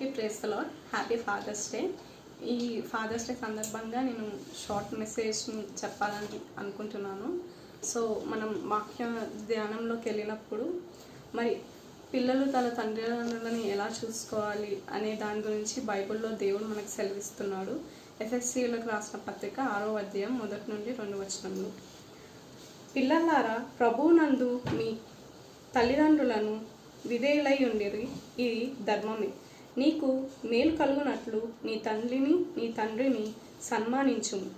అందరికీ praise the Lord. Happy Father's Day. ఈ Father's Day సందర్భంగా నేను షార్ట్ మెసేజ్ చెప్పాలని అనుకుంటున్నాను. సో మనం వాక్య ధ్యానంలోకి వెళ్ళినప్పుడు మరి పిల్లలు తన తండ్రులని ఎలా చూసుకోవాలి అనే దాని గురించి బైబిల్లో దేవుడు మనకు సెలవిస్తున్నాడు. ఎఫెసీయులకు రాసిన పత్రిక 6వ అధ్యాయం 1 నుండి 2 వచనములు. పిల్లలారా, ప్రభువునందు మీ తల్లిదండ్రులను విధేయులై ఉండిరి, ఇది ధర్మమే. నీకు మేలు కలుగునట్లు నీ తండ్రిని సన్మానించుము.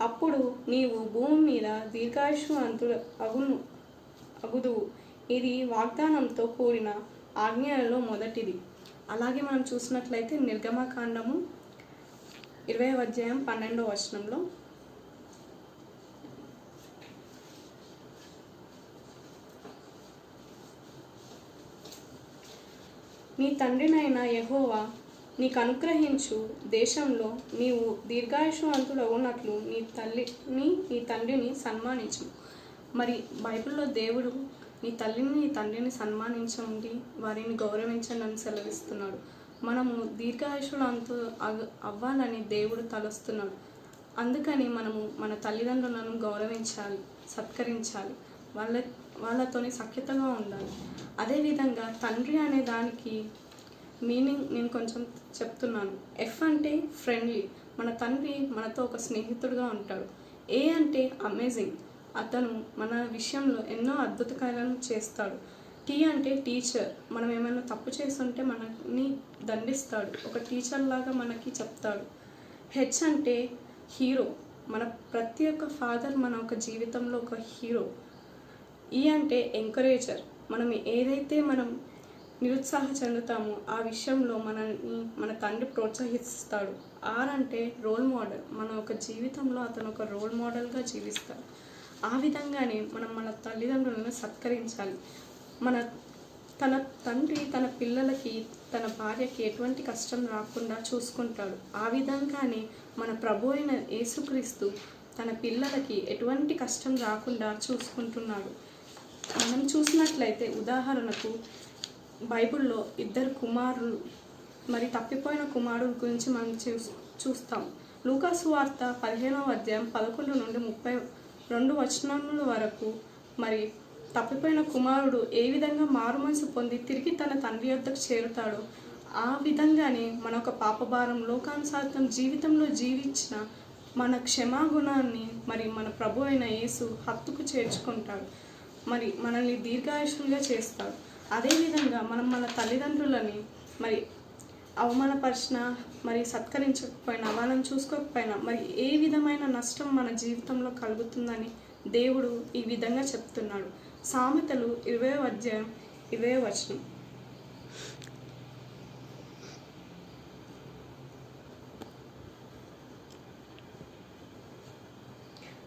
అప్పుడు నీవు భూమి మీద దీర్ఘాయుష్మంతుడు అగుదువు. ఇది వాగ్దానంతో కూడిన ఆజ్ఞలలో మొదటిది. అలాగే మనం చూసినట్లయితే నిర్గమకాండము 20వ అధ్యాయం 12వ వచనంలో, నీ తండ్రినైన యెహోవా నీకు అనుగ్రహించు దేశంలో నీవు దీర్ఘాయుష్మంతుడు అవునట్లు నీ తండ్రిని సన్మానించు. మరి బైబిల్లో దేవుడు నీ తండ్రిని సన్మానించండి, వారిని గౌరవించండి అని సెలవిస్తున్నాడు. మనము దీర్ఘాయుష్మంతు అవ్వాలని దేవుడు తలుస్తున్నాడు. అందుకని మనము మన తల్లిదండ్రులను గౌరవించాలి, సత్కరించాలి, వాళ్ళతోని సఖ్యతగా ఉండాలి. అదేవిధంగా తండ్రి అనే దానికి మీనింగ్ నేను కొంచెం చెప్తున్నాను. ఎఫ్ అంటే ఫ్రెండ్లీ, మన తండ్రి మనతో ఒక స్నేహితుడుగా ఉంటాడు. ఏ అంటే అమేజింగ్, అతను మన విషయంలో ఎన్నో అద్భుత కార్యాలను చేస్తాడు. టీ అంటే టీచర్, మనం ఏమైనా తప్పు చేస్తుంటే మనని దండిస్తాడు, ఒక టీచర్ లాగా మనకి చెప్తాడు. హెచ్ అంటే హీరో, మన ప్రతి ఒక్క ఫాదర్ మన ఒక జీవితంలో ఒక హీరో. ఈ అంటే ఎంకరేజర్, మనం ఏదైతే మనం నిరుత్సాహ చెందుతామో ఆ విషయంలో మన తండ్రి ప్రోత్సహిస్తాడు. ఆర్ అంటే రోల్ మోడల్, మన ఒక జీవితంలో అతను ఒక రోల్ మోడల్గా జీవిస్తాడు. ఆ విధంగానే మనం మన తల్లిదండ్రులను సత్కరించాలి. తన తండ్రి తన పిల్లలకి, తన భార్యకి ఎటువంటి కష్టం రాకుండా చూసుకుంటాడు. ఆ విధంగానే మన ప్రభు అయిన యేసుక్రీస్తు తన పిల్లలకి ఎటువంటి కష్టం రాకుండా చూసుకుంటున్నాడు. మనం చూసినట్లయితే ఉదాహరణకు బైబిల్లో 2 కుమారులు, మరి తప్పిపోయిన కుమారుడు గురించి మనం చూస్తాం. లూకాసు వార్త 15వ అధ్యాయం 11 నుండి 32 వచనముల వరకు మరి తప్పిపోయిన కుమారుడు ఏ విధంగా మారుమనసు పొంది తిరిగి తన తండ్రి యొద్దకు చేరుతాడో ఆ విధంగానే మన ఒక పాపభారం లోకానుసారం జీవితంలో జీవించిన మన క్షమాగుణాన్ని మరి మన ప్రభు అయిన యేసు హత్తుకు చేర్చుకుంటాడు, మరి మనల్ని దీర్ఘాయుషులుగా చేస్తాడు. అదేవిధంగా మనం మన తల్లిదండ్రులని మరి అవమానపరిచిన, మరి సత్కరించకపోయినా, వాళ్ళని చూసుకోకపోయినా మరి ఏ విధమైన నష్టం మన జీవితంలో కలుగుతుందని దేవుడు ఈ విధంగా చెప్తున్నాడు. సామెతలు 20వ అధ్యాయం 20వ వచనం.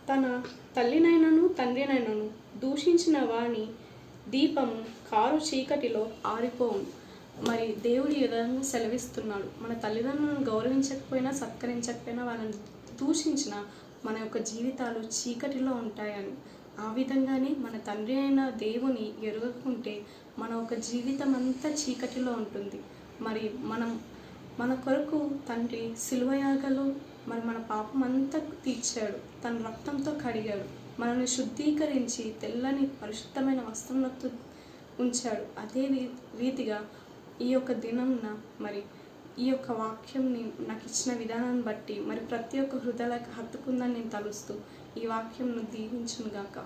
తన తల్లినైనను తండ్రినైనను దూషించిన వాని దీపము కారు చీకటిలో ఆరిపోవును. మరి దేవుడు ఈ విధంగా సెలవిస్తున్నాడు. మన తల్లిదండ్రులను గౌరవించకపోయినా, సత్కరించకపోయినా, వాళ్ళని దూషించిన మన యొక్క జీవితాలు చీకటిలో ఉంటాయని. ఆ విధంగానే మన తండ్రి అయిన దేవుని ఎరుగకుంటే మన ఒక జీవితం అంతా చీకటిలో ఉంటుంది. మరి మన కొరకు తండ్రి సిలువయాగలో మరి మన పాపం అంతా తీర్చాడు, తన రక్తంతో కడిగాడు, మనల్ని శుద్ధీకరించి తెల్లని పరిశుద్ధమైన వస్త్రంతో ఉంచాడు. అదే రీతిగా ఈ యొక్క దినంన మరి ఈ యొక్క వాక్యంని నాకు ఇచ్చిన విధానాన్ని బట్టి మరి ప్రతి ఒక్క హృదయాలకు హత్తుకుందని నేను తలుస్తూ ఈ వాక్యంను దీవించును గాక.